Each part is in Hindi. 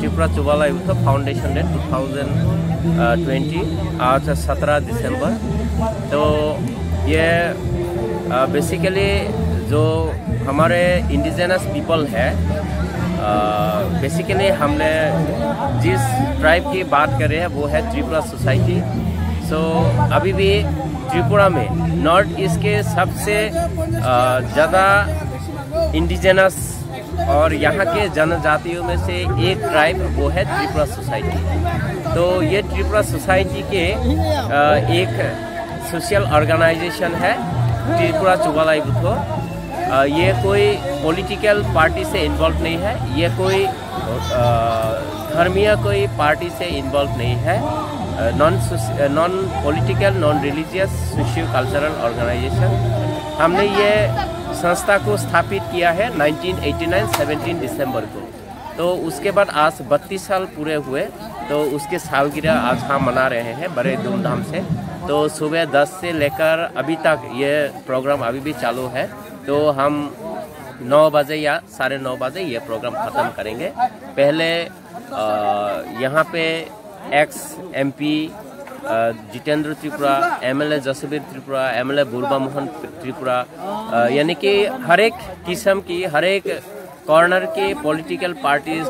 त्रिपुरा चुबालाई बुथो फाउंडेशन डे 2020 आज 17 दिसंबर। तो ये बेसिकली जो हमारे इंडिजिनस पीपल है, बेसिकली हमने जिस ट्राइब की बात कर रहे हैं वो है त्रिपुरा सोसाइटी। सो अभी भी त्रिपुरा में नॉर्थ ईस्ट के सबसे ज़्यादा इंडिजिनस और यहाँ के जनजातियों में से एक ट्राइब वो है त्रिपुरा सोसाइटी। तो ये त्रिपुरा सोसाइटी के एक सोशल ऑर्गेनाइजेशन है त्रिपुरा चुबालाई बुथो। ये कोई पॉलिटिकल पार्टी से इन्वॉल्व नहीं है, ये कोई धर्मीय कोई पार्टी से इन्वॉल्व नहीं है। Non political, non religious, socio cultural organisation. हमने ये संस्था को स्थापित किया है 1989 17 दिसंबर को। तो उसके बाद आज 32 साल पूरे हुए, तो उसके सालगिरह आज हम मना रहे हैं बड़े धूमधाम से। तो सुबह 10 से लेकर अभी तक ये प्रोग्राम अभी भी चालू है। तो हम 9 बजे या 9:30 बजे ये प्रोग्राम ख़त्म करेंगे। पहले यहाँ पे ex MP Jitendra Tripura, MLA Jasbir Tripura, MLA Burba Mohan Tripura, यानी कि हर एक किस्म की, हर एक कॉर्नर के पॉलिटिकल पार्टीज,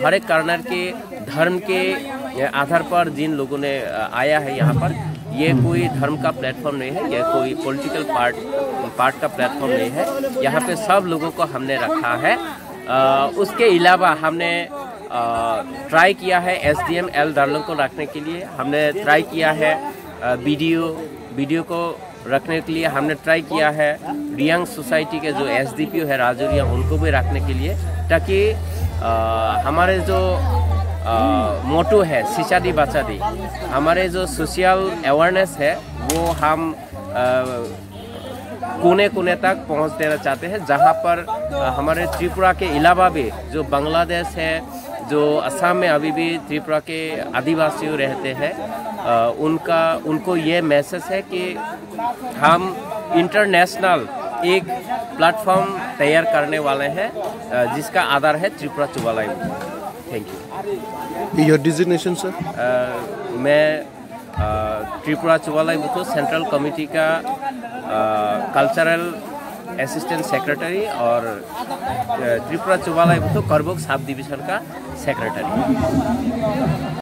हर एक कॉर्नर के धर्म के आधार पर जिन लोगों ने आया है यहाँ पर, ये कोई धर्म का प्लेटफॉर्म नहीं है, ये कोई पॉलिटिकल पार्ट का प्लेटफॉर्म नहीं है। यहाँ पे सब लोगों को हमने रखा है। उसके अलावा हमने ट्राई किया है SDM एल दार्लुंग को रखने के लिए, हमने ट्राई किया है वीडियो को रखने के लिए, हमने ट्राई किया है रियांग सोसाइटी के जो SDPO है राजौरिया, उनको भी रखने के लिए, ताकि हमारे जो मोटो है शिक्षा दी बच्चा दी, हमारे जो सोशल अवेयरनेस है वो हम कोने कोने तक पहुंच देना चाहते हैं। जहां पर हमारे त्रिपुरा के अलावा भी जो बांग्लादेश है, जो असम में अभी भी त्रिपुरा के आदिवासी रहते हैं, उनको ये मैसेज है कि हम इंटरनेशनल एक प्लेटफॉर्म तैयार करने वाले हैं जिसका आधार है Tripura Chubalai. Thank you. Your designation sir? मैं त्रिपुरा चुबालाई बुथो सेंट्रल कमेटी का कल्चरल असिस्टेंट सेक्रेटरी और त्रिपुरा चुबालाई बुथो करबोक सब डिवीजन का सेक्रेटरी।